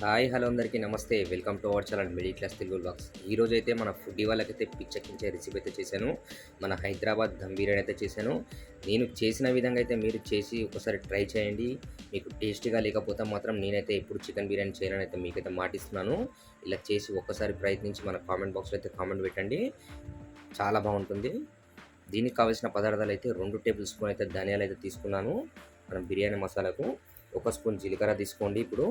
Hi hello అందరికీ నమస్తే. Welcome to our channel middle class Telugu vlogs. ఈరోజు అయితే మన ఫుడ్డీ వాళ్ళకైతే పిచ్చెక్కించే రెసిపీ అయితే చేశాను. మన హైదరాబాద్ దమ్ బిర్యానీ అయితే చేశాను. నేను చేసిన విధంగా అయితే మీరు చేసి ఒకసారి ట్రై చేయండి. మీకు టేస్టీగా లేకపోతే మాత్రం నేనైతే ఎప్పుడు చికెన్ బిర్యానీ చేయనని అయితే మీకైతే మాటిస్తున్నాను. ఇలా చేసి ఒక్కసారి ప్రయత్నించి మన కామెంట్ బాక్స్లో అయితే కామెంట్ పెట్టండి. చాలా బాగుంటుంది. దీనికి కావాల్సిన పదార్థాలు అయితే 2 టేబుల్ స్పూన్ అయితే ధనియాలు అయితే తీసుకున్నాను. మనం బిర్యానీ మసాలాకు ఒక స్పూన్ జీలకర్ర తీసుకోండి ఇప్పుడు.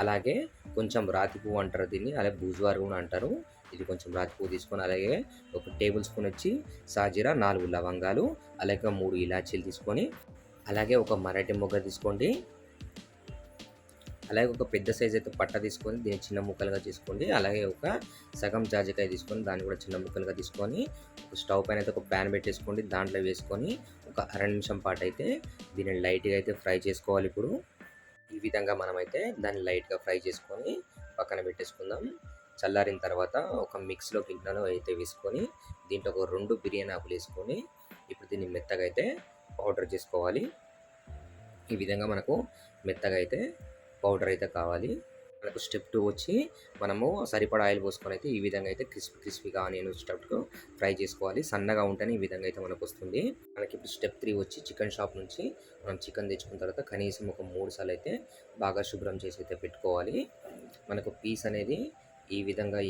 అలాగే కొంచెం రాతి పువ్వు అంటారు దీన్ని, అలాగే బూజువారు కూడా అంటారు. ఇది కొంచెం రాతి పువ్వు తీసుకొని, అలాగే ఒక టేబుల్ స్పూన్ వచ్చి సాజీరా, 4 లవంగాలు, అలాగే 3 ఇలాచీలు తీసుకొని, అలాగే ఒక మరాఠీ మొగ్గ తీసుకోండి. అలాగే ఒక పెద్ద సైజ్ అయితే పట్ట తీసుకొని దీన్ని చిన్న ముక్కలుగా తీసుకోండి. అలాగే ఒక సగం జాజికాయ తీసుకొని దాన్ని కూడా చిన్న ముక్కలుగా తీసుకొని, ఒక స్టవ్ పైన అయితే ఒక ప్యాన్ పెట్టేసుకోండి. దాంట్లో వేసుకొని ఒక అర నిమిషం పాటు అయితే దీన్ని లైట్గా అయితే ఫ్రై చేసుకోవాలి. ఇప్పుడు ఈ విధంగా మనమైతే దాన్ని లైట్గా ఫ్రై చేసుకొని పక్కన పెట్టేసుకుందాం. చల్లారిన తర్వాత ఒక మిక్స్లో గిన్నెలో అయితే వేసుకొని దీంట్లో ఒక 2 బిర్యానీ ఆకులు వేసుకొని ఇప్పుడు దీన్ని మెత్తగా అయితే పౌడర్ చేసుకోవాలి. ఈ విధంగా మనకు మెత్తగా అయితే పౌడర్ అయితే కావాలి. మనకు స్టెప్ 2 వచ్చి మనము సరిపడా ఆయిల్ పోసుకొని అయితే ఈ విధంగా అయితే క్రిస్పీగా ఆనియన్ వచ్చేటట్టు ఫ్రై చేసుకోవాలి. సన్నగా ఉంటేనే ఈ విధంగా అయితే మనకు వస్తుంది. మనకి ఇప్పుడు స్టెప్ 3 వచ్చి చికెన్ షాప్ నుంచి మనం చికెన్ తెచ్చుకున్న తర్వాత కనీసం ఒక 3 సార్లు అయితే బాగా శుభ్రం చేసి అయితే పెట్టుకోవాలి. మనకు పీస్ అనేది ఈ విధంగా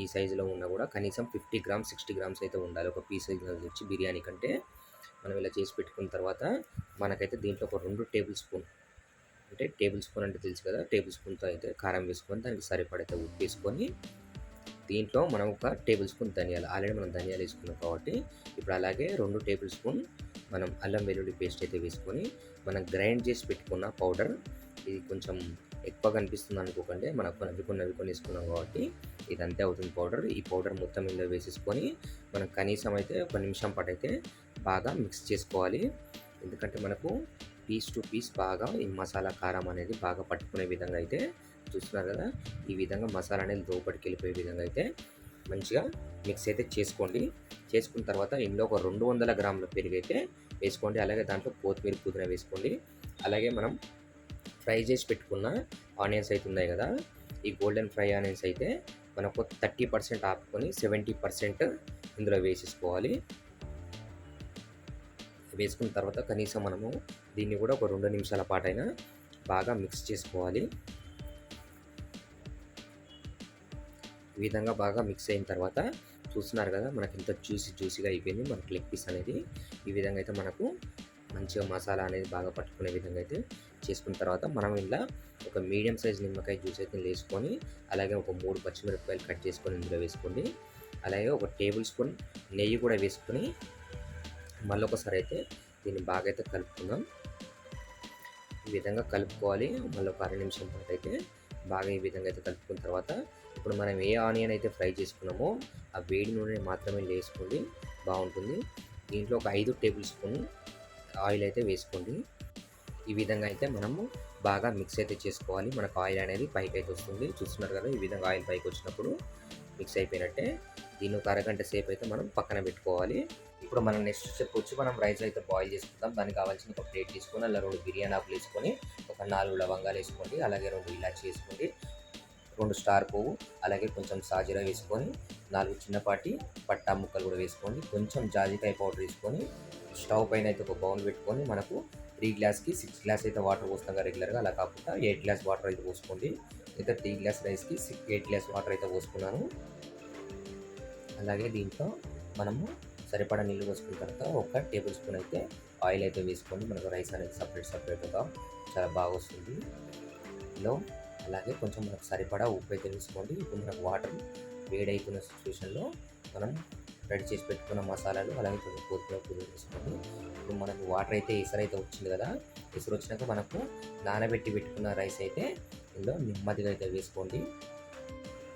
ఈ సైజులో ఉన్నా కూడా కనీసం 50 గ్రామ్స్ 60 గ్రామ్స్ అయితే ఉండాలి. ఒక పీస్ వచ్చి బిర్యానీ కంటే మనం ఇలా చేసి పెట్టుకున్న తర్వాత మనకైతే దీంట్లో ఒక 2 టేబుల్ స్పూన్, అంటే టేబుల్ స్పూన్ అంటే తెలుసు కదా, టేబుల్ స్పూన్తో అయితే కారం వేసుకొని దానికి సరిపడైతే ఉప్పు వేసుకొని దీంట్లో మనం ఒక టేబుల్ స్పూన్ ధనియాలు, ఆల్రెడీ మనం ధనియాలు వేసుకున్నాం కాబట్టి ఇప్పుడు అలాగే 2 టేబుల్ స్పూన్ మనం అల్లం వెల్లుల్లి పేస్ట్ అయితే వేసుకొని మనం గ్రైండ్ చేసి పెట్టుకున్న పౌడర్, ఇది కొంచెం ఎక్కువ కనిపిస్తుంది అనుకోకండి, మనం నవ్వుకొని వేసుకున్నాం కాబట్టి ఇది అంతే అవుతుంది పౌడర్. ఈ పౌడర్ మొత్తం ఇందులో వేసేసుకొని మనం కనీసం అయితే ఒక నిమిషం పాటు అయితే బాగా మిక్స్ చేసుకోవాలి. ఎందుకంటే మనకు పీస్ టు పీస్ బాగా ఈ మసాలా కారం అనేది బాగా పట్టుకునే విధంగా అయితే చూస్తున్నారు కదా, ఈ విధంగా మసాలా అనేది లోపలికి వెళ్ళిపోయే విధంగా అయితే మంచిగా మిక్స్ అయితే చేసుకోండి. చేసుకున్న తర్వాత ఇందులో ఒక 200 గ్రాముల పెరుగు అయితే వేసుకోండి. అలాగే దాంట్లో కొత్తిమీర, పుదీనా వేసుకోండి. అలాగే మనం ఫ్రై చేసి పెట్టుకున్న ఆనియన్స్ అయితే ఉన్నాయి కదా, ఈ గోల్డెన్ ఫ్రై ఆనియన్స్ అయితే మనకు 30% ఆపుకొని 70% ఇందులో వేసేసుకోవాలి. వేసుకున్న తర్వాత కనీసం మనము దీన్ని కూడా ఒక 2 నిమిషాల పాటైనా బాగా మిక్స్ చేసుకోవాలి. ఈ విధంగా బాగా మిక్స్ అయిన తర్వాత చూస్తున్నారు కదా, మనకి ఇంత జ్యూసీగా అయిపోయింది మనకి లెగ్ పీస్ అనేది. ఈ విధంగా అయితే మనకు మంచిగా మసాలా అనేది బాగా పట్టుకునే విధంగా అయితే చేసుకున్న తర్వాత మనం ఇలా ఒక మీడియం సైజ్ నిమ్మకాయ జ్యూస్ అయితే వేసుకొని, అలాగే ఒక 3 పచ్చిమిరపకాయలు కట్ చేసుకొని ఇందులో వేసుకోండి. అలాగే ఒక టేబుల్ స్పూన్ నెయ్యి కూడా వేసుకొని మళ్ళీ ఒకసారి అయితే దీన్ని బాగా అయితే కలుపుకుందాం. ఈ విధంగా కలుపుకోవాలి. మళ్ళీ ఒక అర నిమిషం పాటు అయితే బాగా ఈ విధంగా అయితే కలుపుకున్న తర్వాత ఇప్పుడు మనం ఏ ఆనియన్ అయితే ఫ్రై చేసుకున్నామో ఆ వేడి నూనె మాత్రమే వేసుకోండి, బాగుంటుంది. దీంట్లో ఒక 5 టేబుల్ స్పూన్ ఆయిల్ అయితే వేసుకోండి. ఈ విధంగా అయితే మనము బాగా మిక్స్ అయితే చేసుకోవాలి. మనకు ఆయిల్ అనేది పైకి అయితే వస్తుంది. చూస్తున్నారు కదా, ఈ విధంగా ఆయిల్ పైకి వచ్చినప్పుడు మిక్స్ అయిపోయినట్టే. దీన్ని ఒక అరగంట సేపు అయితే మనం పక్కన పెట్టుకోవాలి. ఇప్పుడు మనం నెక్స్ట్ స్టెప్ వచ్చి మనం రైస్ అయితే బాయిల్ చేసుకుందాం. దానికి కావాల్సిన ఒక ప్లేట్ తీసుకొని అలా 2 బిర్యానీ ఆకులు వేసుకొని, ఒక 4 లవంగాలు వేసుకోండి, అలాగే 2 ఇలాచి వేసుకోండి, 2 స్టార్ పువ్వు, అలాగే కొంచెం సాజీరా వేసుకొని 4 చిన్నపాటి పట్టా ముక్కలు కూడా వేసుకోండి. కొంచెం జాజికాయ పౌడర్ వేసుకొని స్టవ్ పైన అయితే ఒక బౌల్ పెట్టుకొని మనకు 3 గ్లాస్కి 6 గ్లాస్ అయితే వాటర్ పోస్తాం కదా రెగ్యులర్గా, అలా కాకుండా 8 గ్లాస్ వాటర్ అయితే పోసుకోండి. అయితే 3 గ్లాస్ రైస్కి 8 గ్లాస్ వాటర్ అయితే పోసుకున్నాను. అలాగే దీంట్లో మనము సరిపడా నీళ్ళు పోసుకున్న తర్వాత ఒక టేబుల్ స్పూన్ అయితే ఆయిల్ అయితే వేసుకోండి. మనకు రైస్ అనేది సపరేట్గా చాలా బాగా వస్తుంది ఇందులో. అలాగే కొంచెం మనకు సరిపడా ఉప్పు అయితే వేసుకోండి. ఇప్పుడు మనకు వాటర్ వేడైతున్న సిచ్యువేషన్లో మనం రెడీ చేసి పెట్టుకున్న మసాలాలు, అలాగే కొంచెం కొత్తిమీర పుదీనా వేసుకోండి. ఇప్పుడు మనకు వాటర్ అయితే ఎసరైతే వచ్చింది కదా, ఎసరు వచ్చినాక మనకు నానబెట్టి పెట్టుకున్న రైస్ అయితే ఇందులో నెమ్మదిగా అయితే వేసుకోండి.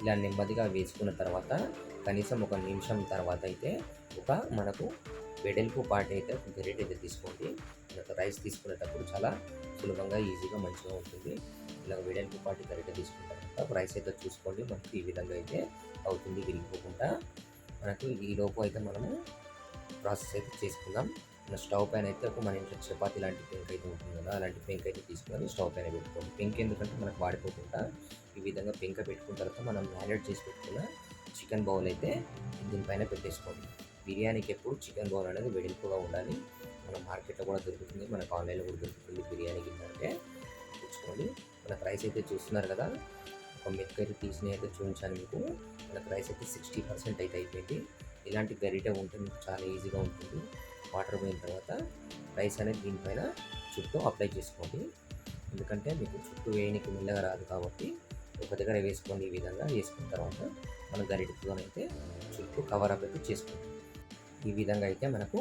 ఇలా నెమ్మదిగా వేసుకున్న తర్వాత కనీసం ఒక నిమిషం తర్వాత అయితే ఒక మనకు వెడల్పు పాట అయితే ఒక గరిటె అయితే తీసుకోండి. మనకు రైస్ తీసుకునేటప్పుడు చాలా సులభంగా ఈజీగా మంచిగా ఉంటుంది. ఇలా వెడల్పు పాటి గరిటె తీసుకున్న తర్వాత రైస్ అయితే చూసుకోండి. మనకు ఈ విధంగా అయితే అవుతుంది విరిగిపోకుండా. మనకు ఈ లోపు అయితే మనము ప్రాసెస్ అయితే చేసుకుందాం. మన స్టవ్ పైన అయితే ఒక మన ఇంట్లో చపాతీ లాంటి పెంక్ అయితే ఉంటుంది కదా, అలాంటి పెంక్ అయితే తీసుకొని స్టవ్ పైన పెట్టుకోండి. పెంక్ ఎందుకంటే మనకు వాడిపోకుండా ఈ విధంగా విధంగా పెంక పెట్టుకున్న తర్వాత మనం మ్యారినేట్ చేసి పెట్టుకున్న చికెన్ బౌల్ అయితే దీనిపైన పెట్టేసుకోండి. బిర్యానీకి ఎప్పుడు చికెన్ బౌల్ అనేది వెడల్పుగా ఉండాలి. మన మార్కెట్‌లో కూడా దొరుకుతుంది, మనకు ఆన్‌లైన్‌లో కూడా దొరుకుతుంది బిర్యానీ గిన్నె అంటే తెచ్చుకోండి. మనకు రైస్ అయితే చూస్తున్నారు కదా, ఒక మెతుకు అయితే తీసినవి అయితే చూపించాను మీకు. మనకు రైస్ అయితే 60% అయితే అయిపోయింది. ఇలాంటి గరిటె ఉంటే మీకు చాలా ఈజీగా ఉంటుంది. వాటర్ పోయిన తర్వాత రైస్ అనేది దీనిపైన చుట్టూ అప్లై చేసుకోండి. ఎందుకంటే మీకు చుట్టూ వేయనికి మెల్లగా రాదు కాబట్టి ఒక దగ్గర వేసుకోండి. ఈ విధంగా వేసుకున్న తర్వాత మనం గరిటెతోనైతే చుట్టూ కవర్ అప్ అయితే చేసుకోండి. ఈ విధంగా అయితే మనకు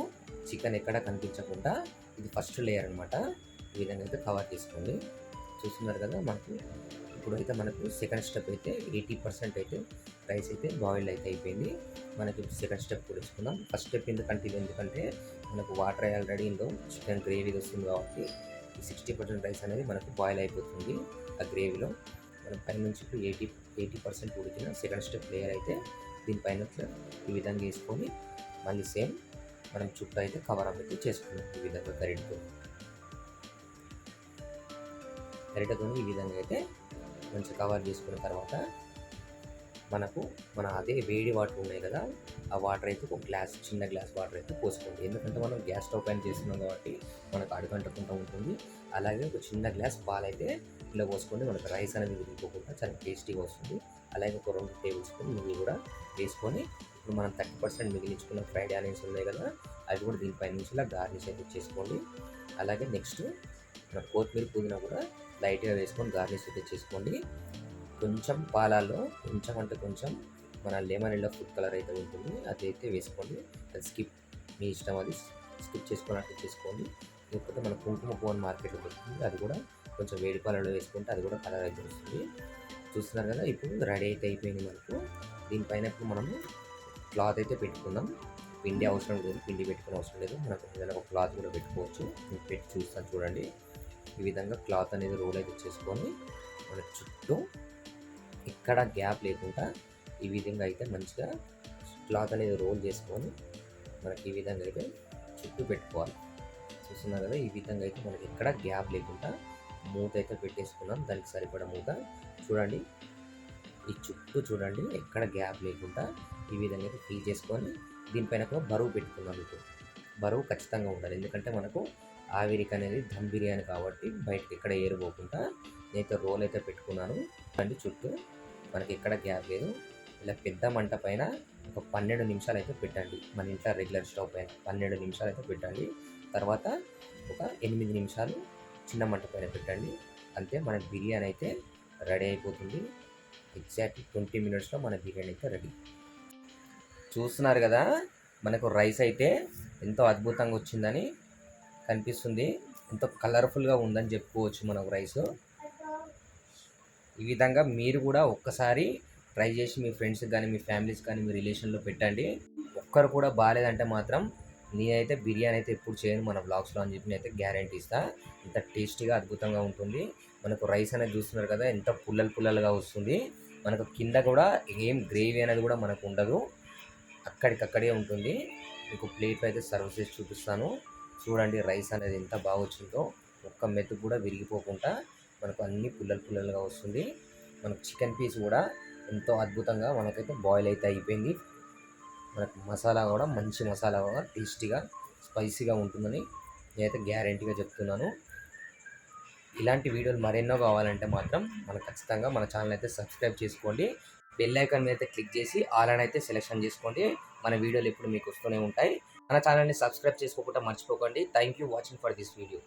చికెన్ ఎక్కడ కనిపించకుండా ఇది ఫస్ట్ లేయర్ అనమాట. ఈ విధంగా అయితే కవర్ చేసుకోండి. చూస్తున్నారు కదా, మనకు ఇప్పుడైతే మనకు సెకండ్ స్టెప్ అయితే 80% అయితే రైస్ అయితే బాయిల్డ్ అయితే అయిపోయింది. మనకి సెకండ్ స్టెప్ కూడా ఇచ్చుకుందాం. ఫస్ట్ స్టెప్ ఎందుకంటే మనకు వాటర్ ఆల్రెడీ ఇందులో చికెన్ గ్రేవీ వస్తుంది కాబట్టి ఈ 60% రైస్ అనేది మనకు బాయిల్ అయిపోతుంది ఆ గ్రేవీలో. మనం పైనుంచి ఇప్పుడు 80% ఉడికిన సెకండ్ స్టెప్ లేయర్ అయితే దీనిపైన ఈ విధంగా వేసుకొని మళ్ళీ సేమ్ మనం చుట్టూ అయితే కవర్ అప్ అయితే చేసుకున్నాం. ఈ విధంగా గరిటతో ఈ విధంగా అయితే మంచిగా కవర్ చేసుకున్న తర్వాత మన అదే వేడి వాటర్ ఉన్నాయి కదా, ఆ వాటర్ అయితే ఒక చిన్న గ్లాస్ వాటర్ అయితే పోసుకోండి. ఎందుకంటే మనం గ్యాస్ స్టవ్ పైన చేస్తున్నాం కాబట్టి మనకు అడుగంటకుండా ఉంటుంది. అలాగే ఒక చిన్న గ్లాస్ పాలు అయితే ఇలా పోసుకోండి. మనకు రైస్ అనేది విరిగిపోకుండా చాలా టేస్టీగా వస్తుంది. అలాగే ఒక 2 టేబుల్ స్పూన్ నెయ్యి కూడా వేసుకొని ఇప్పుడు మనం 30% మిగిలించుకున్న ఫ్రైడ్ ఆనియన్స్ ఉన్నాయి కదా, అవి కూడా దీనిపై నుంచి ఇలా గార్నిష్ అయితే చేసుకోండి. అలాగే నెక్స్ట్ మన కొత్తిమీర పుదీనా కూడా లైట్గా వేసుకొని గార్నిష్ అయితే చేసుకోండి. కొంచెం పాలాల్లో కొంచెం మన లెమన్ ఎల్లో ఫుడ్ కలర్ అయితే ఉంటుంది, అది అయితే వేసుకోండి. అది మీ ఇష్టం, అది స్కిప్ చేసుకున్నట్టు చేసుకోండి. లేకపోతే మన కుంకుమ పువ్వు మార్కెట్లో దొరుకుతుంది, అది కూడా కొంచెం వేడి పాలలో వేసుకుంటే అది కూడా కలర్ అయితే వస్తుంది. చూస్తున్నారు కదా, ఇప్పుడు రెడీ అయితే అయిపోయింది మనకు. దీనిపైన ఇప్పుడు మనము క్లాత్ అయితే పెట్టుకుందాం. పిండి అవసరం లేదు, పిండి పెట్టుకునే అవసరం లేదు. మనకు ఏదైనా ఒక క్లాత్ కూడా పెట్టుకోవచ్చు. నేను పెట్టి చూస్తాను చూడండి. ఈ విధంగా క్లాత్ అనేది రోల్ అయితే చేసుకొని మన చుట్టూ ఎక్కడ గ్యాప్ లేకుండా ఈ విధంగా అయితే మంచిగా క్లాత్ అనేది రోల్ చేసుకొని మనకి ఈ విధంగా అయితే చుట్టూ పెట్టుకోవాలి. చూస్తున్నారు కదా, ఈ విధంగా అయితే మనకి ఎక్కడ గ్యాప్ లేకుండా మూత అయితే పెట్టేసుకున్నాం. దానికి సరిపడా మూత చూడండి. ఈ చుట్టూ చూడండి, ఎక్కడ గ్యాప్ లేకుండా ఈ విధంగా అయితే ఫిల్ చేసుకొని దీనిపైన కూడా బరువు పెట్టుకున్నాం. ఇప్పుడు బరువు ఖచ్చితంగా ఉండాలి, ఎందుకంటే మనకు ఆవిరికి అనేది దమ్ బిర్యానీ కాబట్టి బయటకి ఎక్కడ ఏరిపోకుండా నేనైతే రోల్ అయితే పెట్టుకున్నాను. అండి చుట్టూ మనకి ఎక్కడ గ్యాప్ లేదు. ఇలా పెద్ద మంట పైన ఒక 12 నిమిషాలు అయితే పెట్టండి. మన ఇంట్లో రెగ్యులర్ స్టవ్ పైన 12 నిమిషాలు అయితే పెట్టండి. తర్వాత ఒక 8 నిమిషాలు చిన్న మంట పైన పెట్టండి. అంతే, మన బిర్యానీ అయితే రెడీ అయిపోతుంది. ఎగ్జాక్ట్లీ 20 మినిట్స్లో మన బిర్యానీ అయితే రెడీ. చూస్తున్నారు కదా, మనకు రైస్ అయితే ఎంతో అద్భుతంగా వచ్చిందని కనిపిస్తుంది. ఎంతో కలర్ఫుల్గా ఉందని చెప్పుకోవచ్చు మనకు రైస్. ఈ విధంగా మీరు కూడా ఒక్కసారి ట్రై చేసి మీ ఫ్రెండ్స్కి కానీ మీ ఫ్యామిలీస్ కానీ మీ రిలేషన్లో పెట్టండి. ఒక్కరు కూడా బాగాలేదంటే మాత్రం నేనైతే బిర్యానీ అయితే ఎప్పుడు చేయను మన బ్లాగ్స్లో అని చెప్పి నేనైతే గ్యారంటీ ఇస్తాను. ఇంత టేస్టీగా అద్భుతంగా ఉంటుంది. మనకు రైస్ అనేది చూస్తున్నారు కదా, ఎంత పుల్లలుగా వస్తుంది. మనకు కింద కూడా ఏం గ్రేవీ అనేది కూడా మనకు ఉండదు, అక్కడికక్కడే ఉంటుంది. మీకు ప్లేట్లో అయితే సర్వ్ చేసి చూపిస్తాను. చూడండి రైస్ అనేది ఎంత బాగా వచ్చిందో, ఒక్క మెతుకు కూడా విరిగిపోకుండా మనకు అన్ని పుల్లలుగా వస్తుంది. మనకు చికెన్ పీస్ కూడా ఎంతో అద్భుతంగా మనకైతే బాయిల్ అయితే అయిపోయింది. మనకు మసాలా కూడా మంచి మసాలా కూడా టేస్టీగా స్పైసీగా ఉంటుందని నేనైతే గ్యారంటీగా చెప్తున్నాను. ఇలాంటి వీడియోలు మరెన్నో కావాలంటే మాత్రం మనకు ఖచ్చితంగా మన ఛానల్ అయితే సబ్స్క్రైబ్ చేసుకోండి. బెల్ ఐకాన్ మీద అయితే క్లిక్ చేసి ఆల్ అని అయితే సెలెక్షన్ చేసుకోండి. మన వీడియోలు ఎప్పుడు మీకు వస్తూనే ఉంటాయి. మన ఛానల్ని సబ్స్క్రైబ్ చేసుకోకుండా మర్చిపోకండి. Thank you watching for this video.